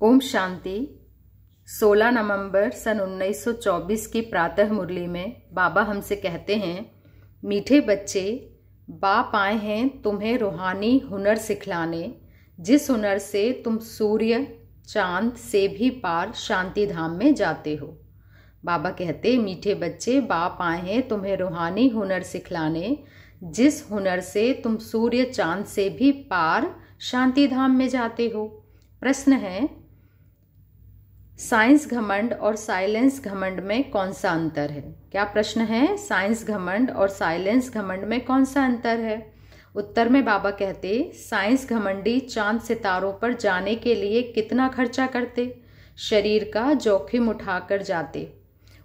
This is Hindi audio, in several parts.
ओम शांति। 16 नवंबर सन 1924 की प्रातः मुरली में बाबा हमसे कहते हैं, मीठे बच्चे, बाप आए हैं तुम्हें रूहानी हुनर सिखलाने, जिस हुनर से तुम सूर्य चांद से भी पार शांति धाम में जाते हो। बाबा कहते, मीठे बच्चे, बाप आए हैं तुम्हें रूहानी हुनर सिखलाने, जिस हुनर से तुम सूर्य चांद से भी पार शांति धाम में जाते हो। प्रश्न है, साइंस घमंड और साइलेंस घमंड में कौन सा अंतर है? क्या प्रश्न है? साइंस घमंड और साइलेंस घमंड में कौन सा अंतर है? उत्तर में बाबा कहते, साइंस घमंडी चांद सितारों पर जाने के लिए कितना खर्चा करते, शरीर का जोखिम उठाकर जाते।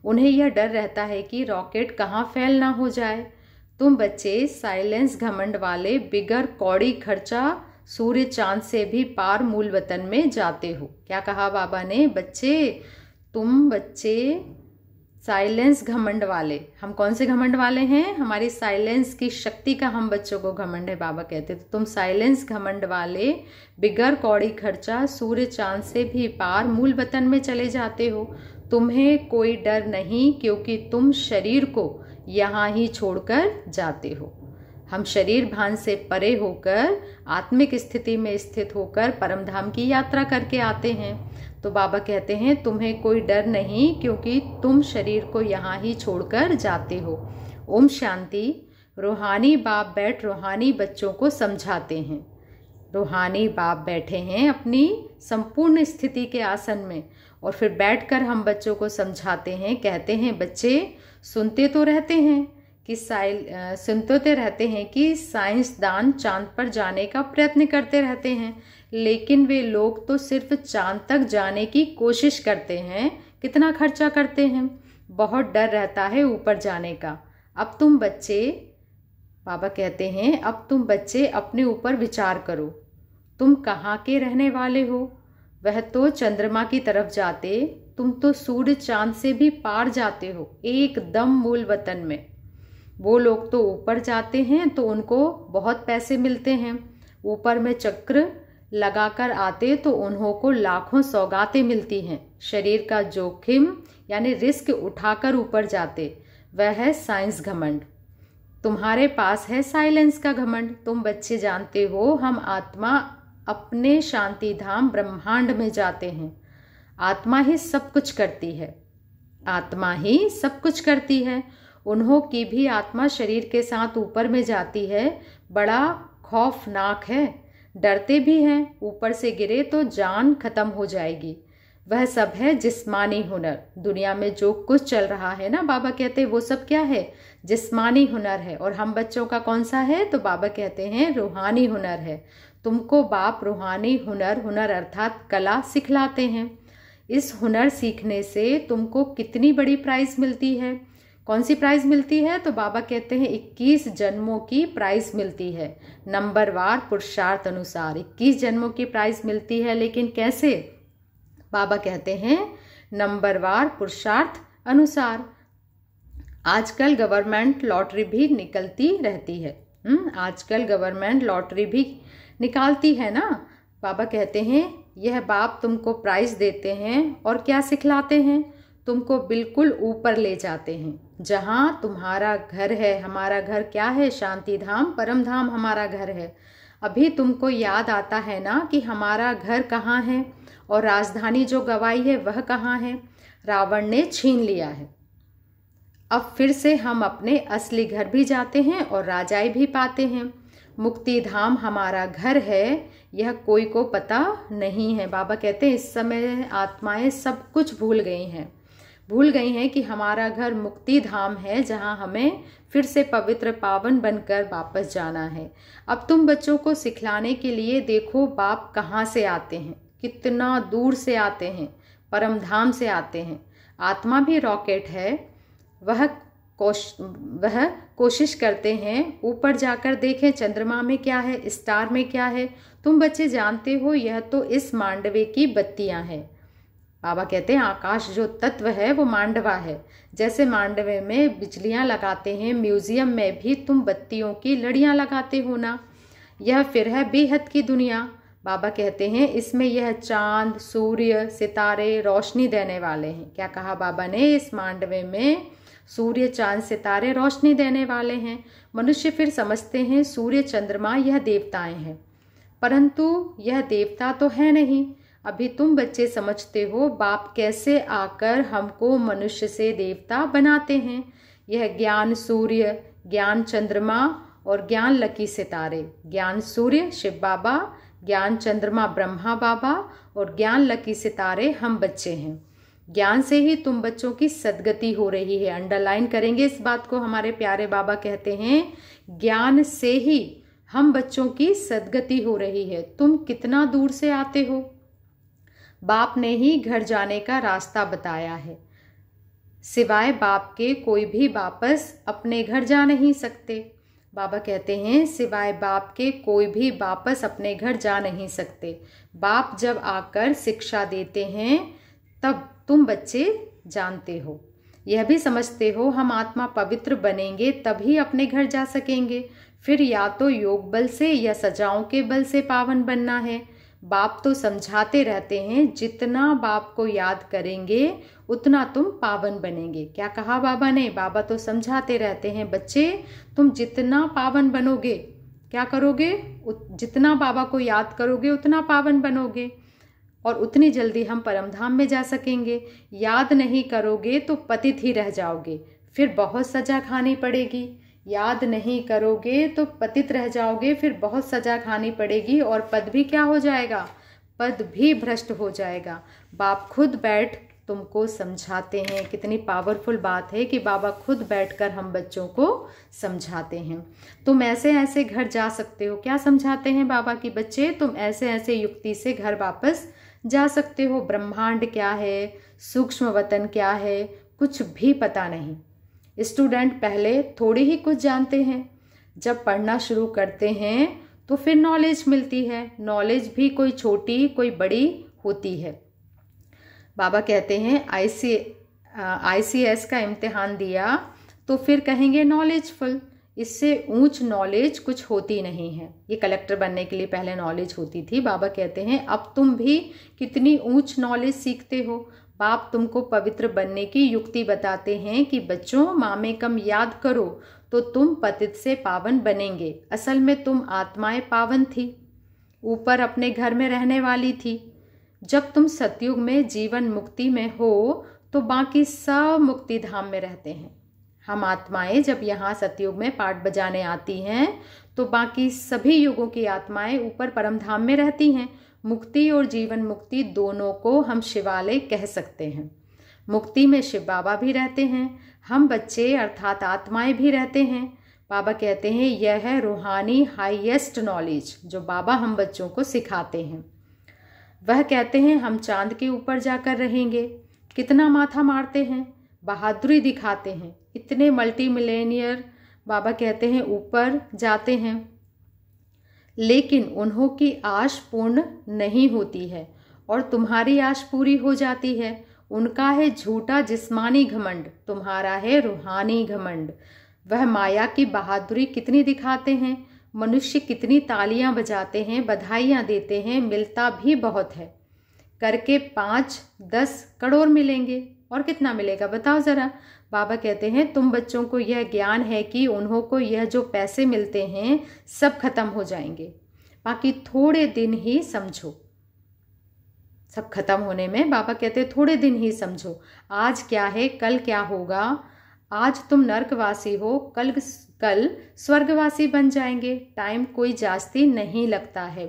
उन्हें यह डर रहता है कि रॉकेट कहाँ फेल ना हो जाए। तुम बच्चे साइलेंस घमंड वाले बिगर कौड़ी खर्चा सूर्य चांद से भी पार मूल वतन में जाते हो। क्या कहा बाबा ने? बच्चे, तुम बच्चे साइलेंस घमंड वाले। हम कौन से घमंड वाले हैं? हमारी साइलेंस की शक्ति का हम बच्चों को घमंड है। बाबा कहते तो तुम साइलेंस घमंड वाले बिगर कौड़ी खर्चा सूर्य चांद से भी पार मूल वतन में चले जाते हो। तुम्हें कोई डर नहीं, क्योंकि तुम शरीर को यहाँ ही छोड़कर जाते हो। हम शरीर भान से परे होकर आत्मिक स्थिति में स्थित होकर परम धाम की यात्रा करके आते हैं। तो बाबा कहते हैं, तुम्हें कोई डर नहीं, क्योंकि तुम शरीर को यहाँ ही छोड़कर जाते हो। ओम शांति। रूहानी बाप बैठ रूहानी बच्चों को समझाते हैं। रूहानी बाप बैठे हैं अपनी संपूर्ण स्थिति के आसन में, और फिर बैठकर हम बच्चों को समझाते हैं। कहते हैं, बच्चे सुनते तो रहते हैं कि साइंसदान चांद पर जाने का प्रयत्न करते रहते हैं, लेकिन वे लोग तो सिर्फ चांद तक जाने की कोशिश करते हैं। कितना खर्चा करते हैं, बहुत डर रहता है ऊपर जाने का। अब तुम बच्चे, बाबा कहते हैं, अब तुम बच्चे अपने ऊपर विचार करो। तुम कहाँ के रहने वाले हो? वह तो चंद्रमा की तरफ जाते, तुम तो सूर्य चांद से भी पार जाते हो, एकदम मूल वतन में। वो लोग तो ऊपर जाते हैं तो उनको बहुत पैसे मिलते हैं, ऊपर में चक्र लगाकर आते तो उन्हों को लाखों सौगातें मिलती हैं। शरीर का जोखिम यानी रिस्क उठाकर ऊपर जाते, वह है साइंस घमंड। तुम्हारे पास है साइलेंस का घमंड। तुम बच्चे जानते हो, हम आत्मा अपने शांति धाम ब्रह्मांड में जाते हैं। आत्मा ही सब कुछ करती है, आत्मा ही सब कुछ करती है। उन्हों की भी आत्मा शरीर के साथ ऊपर में जाती है। बड़ा खौफनाक है, डरते भी हैं, ऊपर से गिरे तो जान खत्म हो जाएगी। वह सब है जिस्मानी हुनर। दुनिया में जो कुछ चल रहा है ना, बाबा कहते हैं वो सब क्या है? जिस्मानी हुनर है। और हम बच्चों का कौन सा है? तो बाबा कहते हैं रूहानी हुनर है। तुमको बाप रूहानी हुनर अर्थात कला सिखलाते हैं। इस हुनर सीखने से तुमको कितनी बड़ी प्राइज मिलती है। कौन सी प्राइज मिलती है? तो बाबा कहते हैं 21 जन्मों की प्राइज मिलती है, नंबरवार पुरुषार्थ अनुसार 21 जन्मों की प्राइज मिलती है। लेकिन कैसे? बाबा कहते हैं नंबरवार पुरुषार्थ अनुसार। आजकल गवर्नमेंट लॉटरी भी निकलती रहती है। आजकल गवर्नमेंट लॉटरी भी निकालती है ना। बाबा कहते हैं यह बाप तुमको प्राइज देते हैं और क्या सिखलाते हैं? तुमको बिल्कुल ऊपर ले जाते हैं, जहाँ तुम्हारा घर है। हमारा घर क्या है? शांति धाम, परम धाम हमारा घर है। अभी तुमको याद आता है ना कि हमारा घर कहाँ है, और राजधानी जो गवाई है वह कहाँ है? रावण ने छीन लिया है। अब फिर से हम अपने असली घर भी जाते हैं और राजाई भी पाते हैं। मुक्ति धाम हमारा घर है, यह कोई को पता नहीं है। बाबा कहते हैं इस समय आत्माएं सब कुछ भूल गई हैं कि हमारा घर मुक्ति धाम है, जहां हमें फिर से पवित्र पावन बनकर वापस जाना है। अब तुम बच्चों को सिखलाने के लिए देखो बाप कहाँ से आते हैं, कितना दूर से आते हैं, परम धाम से आते हैं। आत्मा भी रॉकेट है, वह कोशिश करते हैं ऊपर जाकर देखें चंद्रमा में क्या है, स्टार में क्या है। तुम बच्चे जानते हो यह तो इस मांडवे की बत्तियां हैं। बाबा कहते हैं आकाश जो तत्व है वो मांडवा है। जैसे मांडवे में बिजलियां लगाते हैं, म्यूजियम में भी तुम बत्तियों की लड़ियां लगाते हो ना। यह फिर है बेहद की दुनिया। बाबा कहते हैं इसमें यह चांद, सूर्य, सितारे रोशनी देने वाले हैं। क्या कहा बाबा ने इस मांडवे में? सूर्य, चांद, सितारे रोशनी देने वाले हैं। मनुष्य फिर समझते हैं सूर्य, चंद्रमा यह देवताएं हैं, परंतु यह देवता तो है नहीं। अभी तुम बच्चे समझते हो बाप कैसे आकर हमको मनुष्य से देवता बनाते हैं। यह ज्ञान सूर्य, ज्ञान चंद्रमा और ज्ञान लकी सितारे, ज्ञान सूर्य शिव बाबा, ज्ञान चंद्रमा ब्रह्मा बाबा और ज्ञान लकी सितारे हम बच्चे हैं। ज्ञान से ही तुम बच्चों की सदगति हो रही है। अंडरलाइन करेंगे इस बात को। हमारे प्यारे बाबा कहते हैं ज्ञान से ही हम बच्चों की सदगति हो रही है। तुम कितना दूर से आते हो, बाप ने ही घर जाने का रास्ता बताया है। सिवाय बाप के कोई भी वापस अपने घर जा नहीं सकते। बाबा कहते हैं सिवाय बाप के कोई भी वापस अपने घर जा नहीं सकते। बाप जब आकर शिक्षा देते हैं तब तुम बच्चे जानते हो, यह भी समझते हो हम आत्मा पवित्र बनेंगे तभी अपने घर जा सकेंगे। फिर या तो योग बल से या सजाओं के बल से पावन बनना है। बाप तो समझाते रहते हैं जितना बाप को याद करेंगे उतना तुम पावन बनेंगे। क्या कहा बाबा ने? बाबा तो समझाते रहते हैं बच्चे तुम जितना पावन बनोगे, क्या करोगे? जितना बाबा को याद करोगे उतना पावन बनोगे और उतनी जल्दी हम परमधाम में जा सकेंगे। याद नहीं करोगे तो पतित ही रह जाओगे, फिर बहुत सजा खानी पड़ेगी। याद नहीं करोगे तो पतित रह जाओगे, फिर बहुत सजा खानी पड़ेगी और पद भी क्या हो जाएगा? पद भी भ्रष्ट हो जाएगा। बाप खुद बैठ तुमको समझाते हैं। कितनी पावरफुल बात है कि बाबा खुद बैठकर हम बच्चों को समझाते हैं। तुम ऐसे ऐसे घर जा सकते हो। क्या समझाते हैं बाबा की बच्चे? तुम ऐसे ऐसे युक्ति से घर वापस जा सकते हो। ब्रह्मांड क्या है, सूक्ष्म वतन क्या है, कुछ भी पता नहीं। स्टूडेंट पहले थोड़ी ही कुछ जानते हैं, जब पढ़ना शुरू करते हैं तो फिर नॉलेज मिलती है। नॉलेज भी कोई छोटी कोई बड़ी होती है। बाबा कहते हैं ICS का इम्तिहान दिया तो फिर कहेंगे नॉलेजफुल। इससे ऊंच नॉलेज कुछ होती नहीं है। ये कलेक्टर बनने के लिए पहले नॉलेज होती थी। बाबा कहते हैं अब तुम भी कितनी ऊंच नॉलेज सीखते हो। बाप तुमको पवित्र बनने की युक्ति बताते हैं कि बच्चों मामे कम याद करो तो तुम पतित से पावन बनेंगे। असल में तुम आत्माएं पावन थी, ऊपर अपने घर में रहने वाली थी। जब तुम सतयुग में जीवन मुक्ति में हो तो बाकी सब मुक्ति धाम में रहते हैं। हम आत्माएं जब यहाँ सतयुग में पाठ बजाने आती हैं तो बाकी सभी युगों की आत्माएं ऊपर परम धाम में रहती हैं। मुक्ति और जीवन मुक्ति दोनों को हम शिवालय कह सकते हैं। मुक्ति में शिव बाबा भी रहते हैं, हम बच्चे अर्थात आत्माएं भी रहते हैं। बाबा कहते हैं यह है रूहानी हाईएस्ट नॉलेज जो बाबा हम बच्चों को सिखाते हैं। वह कहते हैं हम चांद के ऊपर जाकर रहेंगे। कितना माथा मारते हैं, बहादुरी दिखाते हैं। इतने मल्टी मिलेनियर बाबा कहते हैं ऊपर जाते हैं, लेकिन उन्हों की आश पूर्ण नहीं होती है और तुम्हारी आश पूरी हो जाती है। उनका है झूठा जिस्मानी घमंड, तुम्हारा है रूहानी घमंड। वह माया की बहादुरी कितनी दिखाते हैं। मनुष्य कितनी तालियां बजाते हैं, बधाइयां देते हैं, मिलता भी बहुत है। करके 5-10 करोड़ मिलेंगे और कितना मिलेगा बताओ जरा। बाबा कहते हैं तुम बच्चों को यह ज्ञान है कि उन्हों को यह जो पैसे मिलते हैं सब खत्म हो जाएंगे, बाकी थोड़े दिन ही समझो। सब खत्म होने में बाबा कहते थोड़े दिन ही समझो। आज क्या है कल क्या होगा। आज तुम नरकवासी हो, कल स्वर्गवासी बन जाएंगे। टाइम कोई जास्ती नहीं लगता है।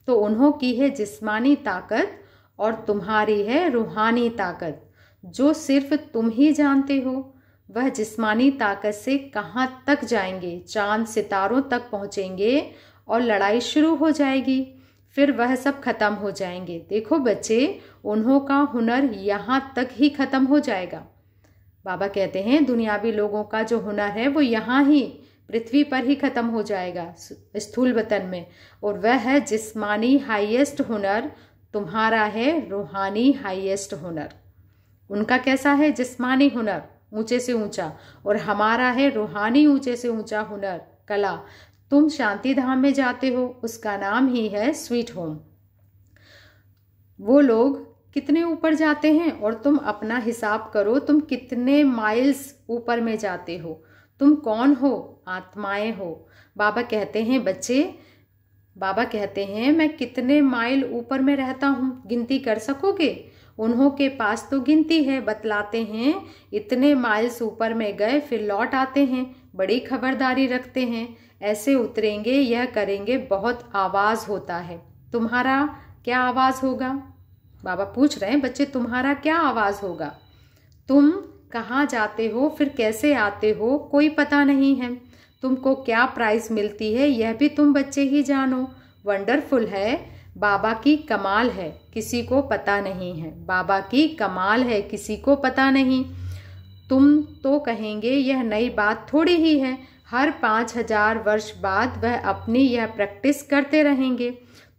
तो उन्हों की है जिस्मानी ताकत और तुम्हारी है रूहानी ताकत, जो सिर्फ तुम ही जानते हो। वह जिस्मानी ताकत से कहाँ तक जाएंगे, चांद सितारों तक पहुँचेंगे और लड़ाई शुरू हो जाएगी। फिर वह सब खत्म हो जाएंगे। देखो बच्चे, उन्हों का हुनर यहाँ तक ही खत्म हो जाएगा। बाबा कहते हैं दुनियावी लोगों का जो हुनर है वो यहाँ ही पृथ्वी पर ही खत्म हो जाएगा, स्थूल वतन में, और वह है जिस्मानी हाईएस्ट हुनर। तुम्हारा है रूहानी हाईएस्ट हुनर। उनका कैसा है जिस्मानी हुनर, ऊंचे से ऊंचा, और हमारा है रूहानी ऊंचे से ऊंचा हुनर, कला। तुम शांति धाम में जाते हो, उसका नाम ही है स्वीट होम। वो लोग कितने ऊपर जाते हैं और तुम अपना हिसाब करो, तुम कितने माइल्स ऊपर में जाते हो। तुम कौन हो? आत्माएं हो। बाबा कहते हैं बच्चे, बाबा कहते हैं मैं कितने माइल ऊपर में रहता हूँ, गिनती कर सकोगे? उन्हों के पास तो गिनती है, बतलाते हैं इतने माइल्स ऊपर में गए, फिर लौट आते हैं, बड़ी खबरदारी रखते हैं, ऐसे उतरेंगे, यह करेंगे, बहुत आवाज होता है। तुम्हारा क्या आवाज होगा? बाबा पूछ रहे हैं बच्चे, तुम्हारा क्या आवाज होगा? तुम कहाँ जाते हो, फिर कैसे आते हो, कोई पता नहीं है। तुमको क्या प्राइज मिलती है, यह भी तुम बच्चे ही जानो। वंडरफुल है, बाबा की कमाल है, किसी को पता नहीं है। बाबा की कमाल है, किसी को पता नहीं। तुम तो कहेंगे यह नई बात थोड़ी ही है, हर 5000 वर्ष बाद वह अपनी यह प्रैक्टिस करते रहेंगे।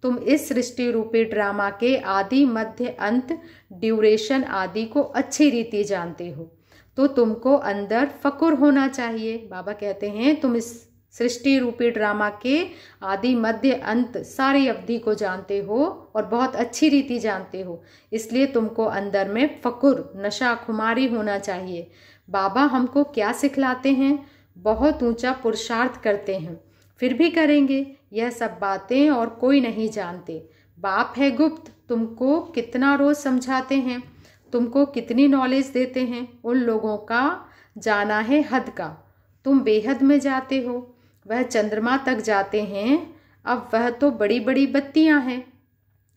तुम इस सृष्टि रूपी ड्रामा के आदि मध्य अंत ड्यूरेशन आदि को अच्छी रीति जानते हो, तो तुमको अंदर फकुर होना चाहिए। बाबा कहते हैं तुम इस सृष्टि रूपी ड्रामा के आदि मध्य अंत सारी अवधि को जानते हो और बहुत अच्छी रीति जानते हो, इसलिए तुमको अंदर में फकुर, नशा खुमारी होना चाहिए। बाबा हमको क्या सिखलाते हैं? बहुत ऊंचा पुरुषार्थ करते हैं, फिर भी करेंगे यह सब बातें और कोई नहीं जानते। बाप है गुप्त, तुमको कितना रोज समझाते हैं, तुमको कितनी नॉलेज देते हैं, उन लोगों का जाना है हद का। तुम बेहद में जाते हो, वह चंद्रमा तक जाते हैं, अब वह तो बड़ी बड़ी बत्तियां हैं।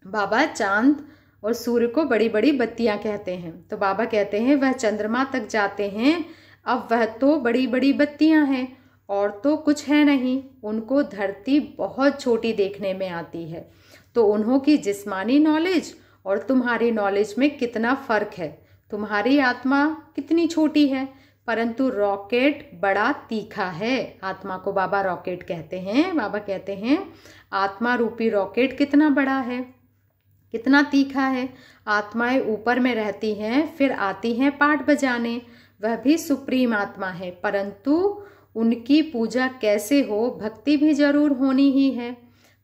बाबा चांद और सूर्य को बड़ी बड़ी बत्तियां कहते हैं, तो बाबा कहते हैं वह चंद्रमा तक जाते हैं, अब वह तो बड़ी बड़ी बत्तियां हैं और तो कुछ है नहीं। उनको धरती बहुत छोटी देखने में आती है, तो उन्हों की जिस्मानी नॉलेज और तुम्हारी नॉलेज में कितना फर्क है। तुम्हारी आत्मा कितनी छोटी है, परंतु रॉकेट बड़ा तीखा है। आत्मा को बाबा रॉकेट कहते हैं। बाबा कहते हैं आत्मा रूपी रॉकेट कितना बड़ा है, कितना तीखा है। आत्माएं ऊपर में रहती हैं, फिर आती हैं पाठ बजाने, वह भी सुप्रीम आत्मा है, परंतु उनकी पूजा कैसे हो, भक्ति भी जरूर होनी ही है।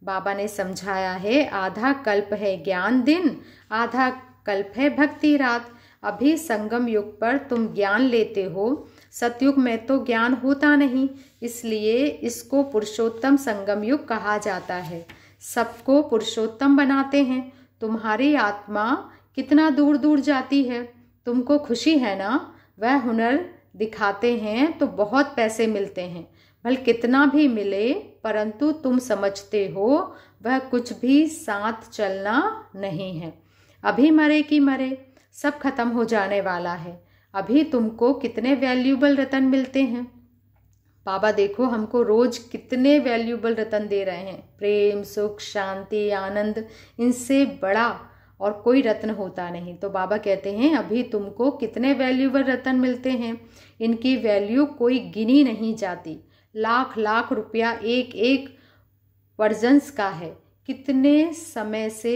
बाबा ने समझाया है आधा कल्प है ज्ञान दिन, आधा कल्प है भक्ति रात। अभी संगम युग पर तुम ज्ञान लेते हो, सतयुग में तो ज्ञान होता नहीं, इसलिए इसको पुरुषोत्तम संगम युग कहा जाता है। सबको पुरुषोत्तम बनाते हैं। तुम्हारी आत्मा कितना दूर दूर जाती है, तुमको खुशी है ना? वह हुनर दिखाते हैं तो बहुत पैसे मिलते हैं, भले कितना भी मिले, परंतु तुम समझते हो वह कुछ भी साथ चलना नहीं है। अभी मरे कि मरे, सब खत्म हो जाने वाला है। अभी तुमको कितने वैल्यूबल रतन मिलते हैं। बाबा देखो हमको रोज कितने वैल्यूबल रतन दे रहे हैं, प्रेम, सुख, शांति, आनंद, इनसे बड़ा और कोई रत्न होता नहीं। तो बाबा कहते हैं अभी तुमको कितने वैल्यूबल रतन मिलते हैं, इनकी वैल्यू कोई गिनी नहीं जाती। लाख लाख रुपया एक एक वर्जन्स का है। कितने समय से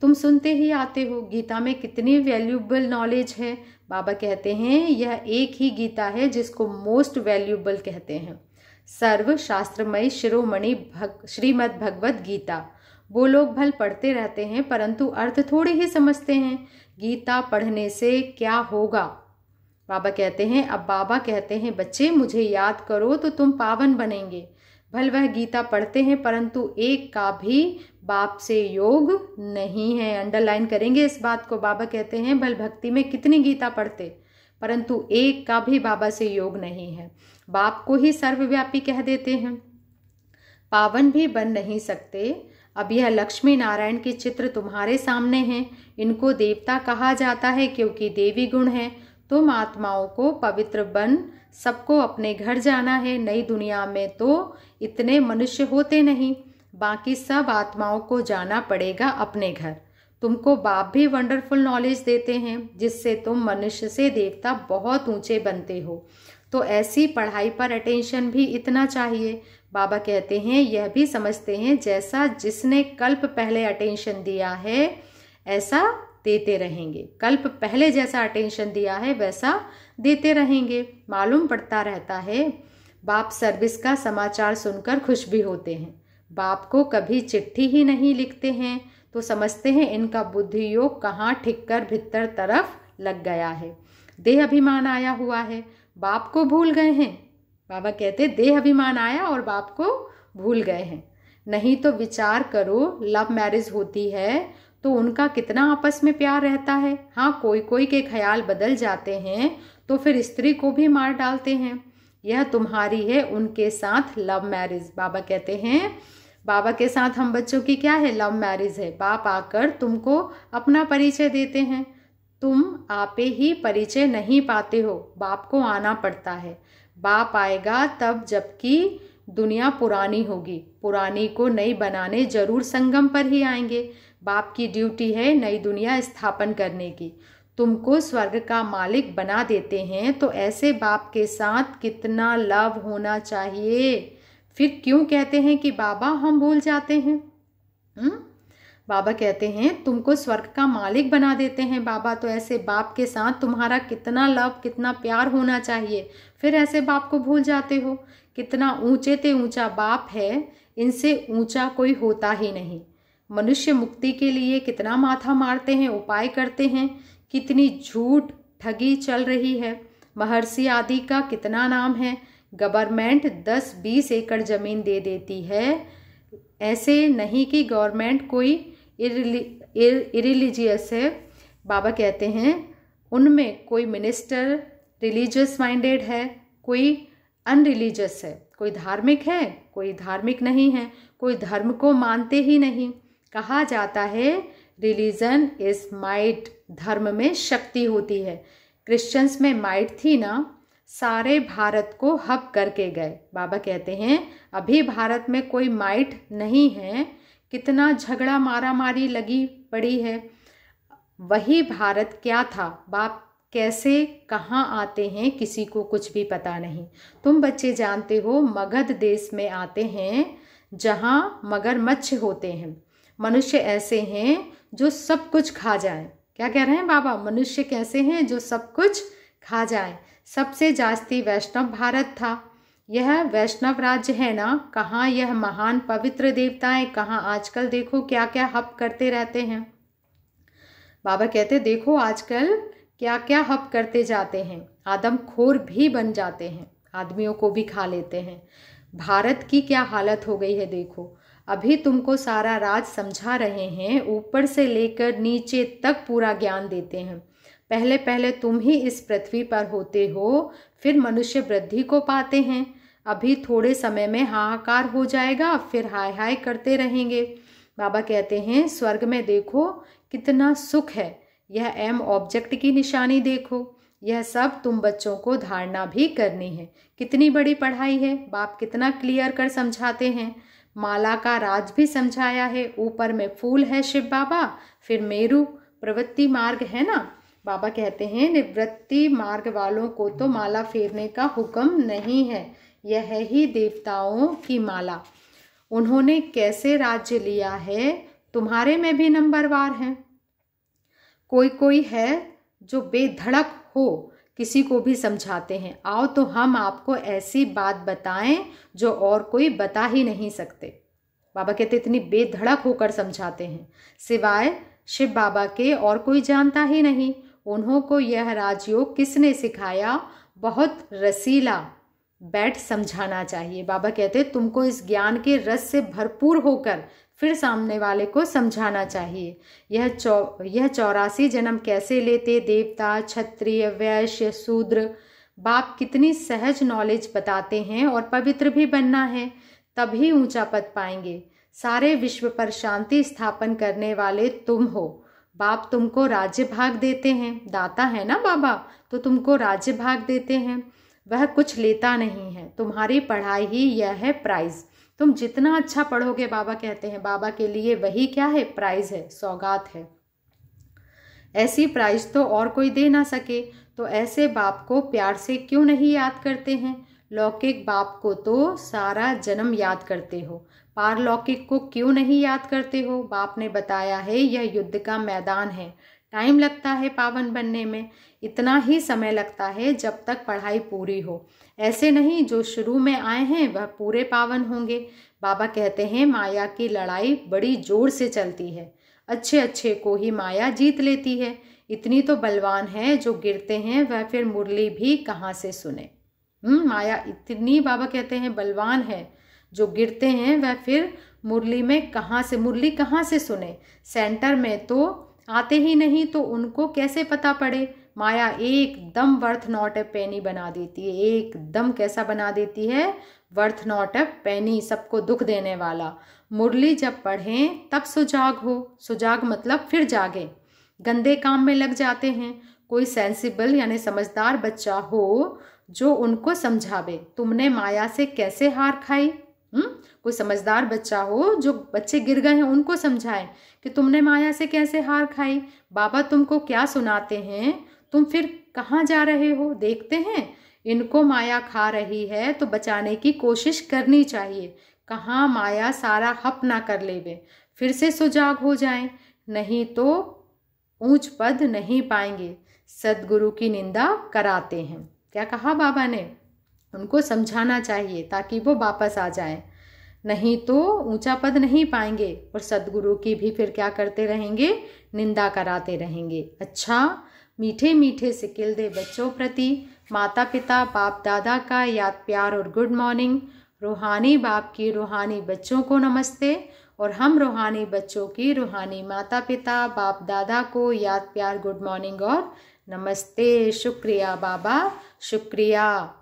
तुम सुनते ही आते हो, गीता में कितनी वैल्यूबल नॉलेज है। बाबा कहते हैं यह एक ही गीता है जिसको मोस्ट वैल्यूबल कहते हैं, सर्व शास्त्रमयी शिरोमणि श्रीमद् भगवत गीता। वो लोग भल पढ़ते रहते हैं परंतु अर्थ थोड़े ही समझते हैं। गीता पढ़ने से क्या होगा? बाबा कहते हैं, अब बाबा कहते हैं बच्चे मुझे याद करो तो तुम पावन बनेंगे। भल वह गीता पढ़ते हैं परंतु एक का भी बाप से योग नहीं है। अंडरलाइन करेंगे इस बात को। बाबा कहते हैं भल भक्ति में कितनी गीता पढ़ते, परंतु एक का भी बाबा से योग नहीं है। बाप को ही सर्वव्यापी कह देते हैं, पावन भी बन नहीं सकते। अब यह लक्ष्मी नारायण के चित्र तुम्हारे सामने हैं। इनको देवता कहा जाता है क्योंकि देवी गुण है। तुम आत्माओं को पवित्र बन सबको अपने घर जाना है। नई दुनिया में तो इतने मनुष्य होते नहीं, बाकी सब आत्माओं को जाना पड़ेगा अपने घर। तुमको बाप भी वंडरफुल नॉलेज देते हैं जिससे तुम मनुष्य से देवता बहुत ऊंचे बनते हो। तो ऐसी पढ़ाई पर अटेंशन भी इतना चाहिए। बाबा कहते हैं यह भी समझते हैं जैसा जिसने कल्प पहले अटेंशन दिया है ऐसा देते रहेंगे। कल्प पहले जैसा अटेंशन दिया है वैसा देते रहेंगे। मालूम पड़ता रहता है। बाप सर्विस का समाचार सुनकर खुश भी होते हैं। बाप को कभी चिट्ठी ही नहीं लिखते हैं तो समझते हैं इनका बुद्धि योग कहाँ ठिक कर भीतर तरफ लग गया है। देह अभिमान आया हुआ है, बाप को भूल गए हैं। बाबा कहते देह अभिमान आया और बाप को भूल गए हैं। नहीं तो विचार करो, लव मैरिज होती है तो उनका कितना आपस में प्यार रहता है। हाँ, कोई कोई के ख्याल बदल जाते हैं तो फिर स्त्री को भी मार डालते हैं। यह तुम्हारी है उनके साथ लव मैरिज। बाबा कहते हैं बाबा के साथ हम बच्चों की क्या है, लव मैरिज है। बाप आकर तुमको अपना परिचय देते हैं, तुम आपे ही परिचय नहीं पाते हो, बाप को आना पड़ता है। बाप आएगा तब जबकि दुनिया पुरानी होगी, पुरानी को नई बनाने जरूर संगम पर ही आएंगे। बाप की ड्यूटी है नई दुनिया स्थापन करने की। तुमको स्वर्ग का मालिक बना देते हैं तो ऐसे बाप के साथ कितना लव होना चाहिए। फिर क्यों कहते हैं कि बाबा हम भूल जाते हैं? बाबा कहते हैं तुमको स्वर्ग का मालिक बना देते हैं बाबा, तो ऐसे बाप के साथ तुम्हारा कितना लव, कितना प्यार होना चाहिए। फिर ऐसे बाप को भूल जाते हो। कितना ऊंचे ते ऊंचा बाप है, इनसे ऊंचा कोई होता ही नहीं। मनुष्य मुक्ति के लिए कितना माथा मारते हैं, उपाय करते हैं, कितनी झूठ ठगी चल रही है। महर्षि आदि का कितना नाम है। गवर्नमेंट 10-20 एकड़ जमीन दे देती है। ऐसे नहीं कि गवर्नमेंट कोई इरिलीजियस है। बाबा कहते हैं उनमें कोई मिनिस्टर रिलीजियस माइंडेड है, कोई अनरिलीजियस है, कोई धार्मिक है, कोई धार्मिक नहीं है, कोई धर्म को मानते ही नहीं। कहा जाता है रिलीजन इज माइट, धर्म में शक्ति होती है। क्रिश्चियंस में माइट थी ना, सारे भारत को हब करके गए। बाबा कहते हैं अभी भारत में कोई माइट नहीं है, कितना झगड़ा मारा मारी लगी पड़ी है। वही भारत क्या था, बाप कैसे कहाँ आते हैं किसी को कुछ भी पता नहीं। तुम बच्चे जानते हो मगध देश में आते हैं जहाँ मगरमच्छ होते हैं। मनुष्य ऐसे हैं जो सब कुछ खा जाएं। क्या कह रहे हैं बाबा? मनुष्य कैसे हैं जो सब कुछ खा जाएं। सबसे जास्ती वैष्णव भारत था। यह वैष्णव राज्य है ना, कहाँ यह महान पवित्र देवताएं, कहाँ आजकल देखो क्या क्या हप करते रहते हैं। बाबा कहते देखो आजकल क्या क्या हप करते जाते हैं, आदमखोर भी बन जाते हैं, आदमियों को भी खा लेते हैं। भारत की क्या हालत हो गई है देखो। अभी तुमको सारा राज समझा रहे हैं, ऊपर से लेकर नीचे तक पूरा ज्ञान देते हैं। पहले पहले तुम ही इस पृथ्वी पर होते हो, फिर मनुष्य वृद्धि को पाते हैं। अभी थोड़े समय में हाहाकार हो जाएगा, फिर हाय हाय करते रहेंगे। बाबा कहते हैं स्वर्ग में देखो कितना सुख है। यह एम ऑब्जेक्ट की निशानी देखो। यह सब तुम बच्चों को धारणा भी करनी है। कितनी बड़ी पढ़ाई है, बाप कितना क्लियर कर समझाते हैं। माला का राज भी समझाया है। ऊपर में फूल है शिव बाबा, फिर मेरू प्रवृत्ति मार्ग है ना। बाबा कहते हैं निवृत्ति मार्ग वालों को तो माला फेरने का हुक्म नहीं है, यह है ही देवताओं की माला। उन्होंने कैसे राज्य लिया है, तुम्हारे में भी नंबरवार हैं। कोई कोई है जो बेधड़क हो, किसी को भी समझाते हैं। आओ तो हम आपको ऐसी बात बताएं जो और कोई बता ही नहीं सकते। बाबा कहते इतनी बेधड़क होकर समझाते हैं, सिवाय शिव बाबा के और कोई जानता ही नहीं। उन्हों को यह राजयोग किसने सिखाया? बहुत रसीला बैठ समझाना चाहिए। बाबा कहते तुमको इस ज्ञान के रस से भरपूर होकर फिर सामने वाले को समझाना चाहिए। यह 84 जन्म कैसे लेते, देवता, क्षत्रिय, वैश्य, शूद्र। बाप कितनी सहज नॉलेज बताते हैं। और पवित्र भी बनना है, तभी ऊंचा पद पाएंगे। सारे विश्व पर शांति स्थापन करने वाले तुम हो। बाप तुमको राज्य भाग देते हैं, दाता है ना बाबा, तो तुमको राज्य भाग देते हैं। वह कुछ लेता नहीं है, तुम्हारी पढ़ाई ही यह है प्राइज। तुम जितना अच्छा पढ़ोगे, बाबा कहते हैं, बाबा के लिए वही क्या है, प्राइज है, सौगात है। ऐसी प्राइज तो और कोई दे ना सके। तो ऐसे बाप को प्यार से क्यों नहीं याद करते हैं? लौकिक बाप को तो सारा जन्म याद करते हो, पारलौकिक को क्यों नहीं याद करते हो? बाप ने बताया है यह युद्ध का मैदान है, टाइम लगता है पावन बनने में। इतना ही समय लगता है जब तक पढ़ाई पूरी हो। ऐसे नहीं जो शुरू में आए हैं वह पूरे पावन होंगे। बाबा कहते हैं माया की लड़ाई बड़ी जोर से चलती है। अच्छे अच्छे को ही माया जीत लेती है। इतनी तो बलवान है, जो गिरते हैं वह फिर मुरली भी कहाँ से सुने। माया इतनी, बाबा कहते हैं, बलवान है, जो गिरते हैं वह फिर मुरली कहाँ से सुने। सेंटर में तो आते ही नहीं, तो उनको कैसे पता पड़े। माया एकदम वर्थ नॉट ए पेनी बना देती है, एकदम कैसा बना देती है, वर्थ नॉट ए पेनी, सबको दुख देने वाला। मुरली जब पढ़ें तब सुजाग हो, सुजाग मतलब फिर जागे। गंदे काम में लग जाते हैं। कोई सेंसिबल यानी समझदार बच्चा हो जो उनको समझावे, तुमने माया से कैसे हार खाई। कोई समझदार बच्चा हो जो बच्चे गिर गए हैं उनको समझाए कि तुमने माया से कैसे हार खाई। बाबा तुमको क्या सुनाते हैं, तुम फिर कहाँ जा रहे हो। देखते हैं इनको माया खा रही है तो बचाने की कोशिश करनी चाहिए। कहाँ माया सारा हप ना कर लेवे, फिर से सुजाग हो जाएं, नहीं तो ऊंच पद नहीं पाएंगे। सदगुरु की निंदा कराते हैं। क्या कहा बाबा ने, उनको समझाना चाहिए ताकि वो वापस आ जाए, नहीं तो ऊंचा पद नहीं पाएंगे और सदगुरु की भी फिर क्या करते रहेंगे, निंदा कराते रहेंगे। अच्छा, मीठे मीठे सिकिल दे बच्चों प्रति माता पिता बाप दादा का याद प्यार और गुड मॉर्निंग। रूहानी बाप की रूहानी बच्चों को नमस्ते, और हम रूहानी बच्चों की रूहानी माता पिता बाप दादा को याद प्यार गुड मॉर्निंग और नमस्ते। शुक्रिया बाबा, शुक्रिया।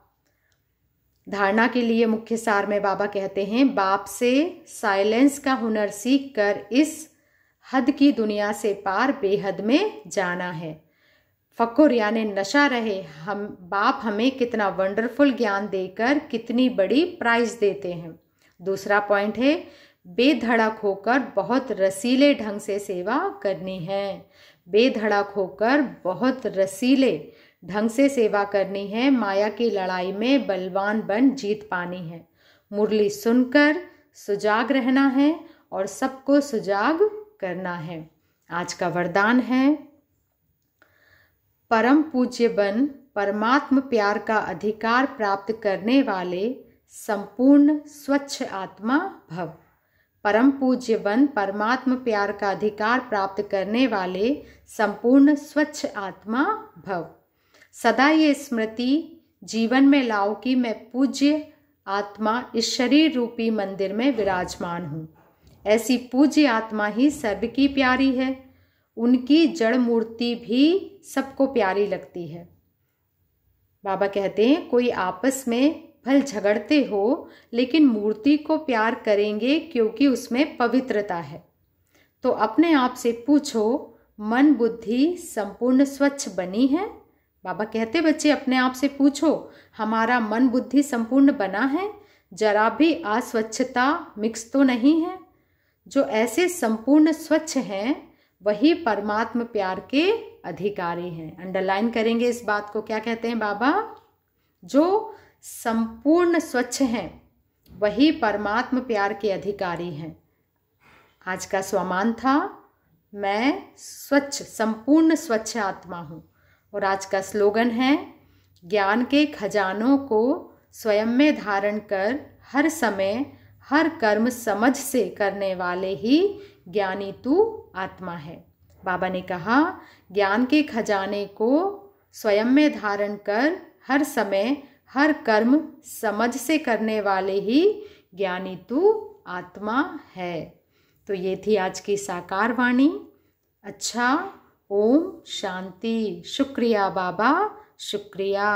धारणा के लिए मुख्य सार में बाबा कहते हैं, बाप से साइलेंस का हुनर सीख कर इस हद की दुनिया से पार बेहद में जाना है। फकुर यानी नशा रहे, हम बाप हमें कितना वंडरफुल ज्ञान देकर कितनी बड़ी प्राइज देते हैं। दूसरा पॉइंट है, बेधड़क होकर बहुत रसीले ढंग से सेवा करनी है। बेधड़क होकर बहुत रसीले ढंग से सेवा करनी है। माया की लड़ाई में बलवान बन जीत पानी है। मुरली सुनकर सुजाग रहना है और सबको सुजाग करना है। आज का वरदान है, परम पूज्य बन परमात्म प्यार का अधिकार प्राप्त करने वाले संपूर्ण स्वच्छ आत्मा भव। परम पूज्य बन परमात्म प्यार का अधिकार प्राप्त करने वाले संपूर्ण स्वच्छ आत्मा भव। सदा ये स्मृति जीवन में लाओ कि मैं पूज्य आत्मा इस शरीर रूपी मंदिर में विराजमान हूँ। ऐसी पूज्य आत्मा ही सर्व की प्यारी है। उनकी जड़ मूर्ति भी सबको प्यारी लगती है। बाबा कहते हैं, कोई आपस में भल झगड़ते हो लेकिन मूर्ति को प्यार करेंगे क्योंकि उसमें पवित्रता है। तो अपने आप से पूछो, मन बुद्धि संपूर्ण स्वच्छ बनी है। बाबा कहते, बच्चे अपने आप से पूछो, हमारा मन बुद्धि संपूर्ण बना है, जरा भी अस्वच्छता मिक्स तो नहीं है। जो ऐसे संपूर्ण स्वच्छ हैं वही परमात्म प्यार के अधिकारी हैं। अंडरलाइन करेंगे इस बात को। क्या कहते हैं बाबा, जो संपूर्ण स्वच्छ हैं वही परमात्म प्यार के अधिकारी हैं। आज का स्वमान था, मैं स्वच्छ संपूर्ण स्वच्छ आत्मा हूँ। और आज का स्लोगन है, ज्ञान के खजानों को स्वयं में धारण कर हर समय हर कर्म समझ से करने वाले ही ज्ञानी तू आत्मा है। बाबा ने कहा, ज्ञान के खजाने को स्वयं में धारण कर हर समय हर कर्म समझ से करने वाले ही ज्ञानी तू आत्मा है। तो ये थी आज की साकार वाणी। अच्छा, ओम शांति। शुक्रिया बाबा, शुक्रिया।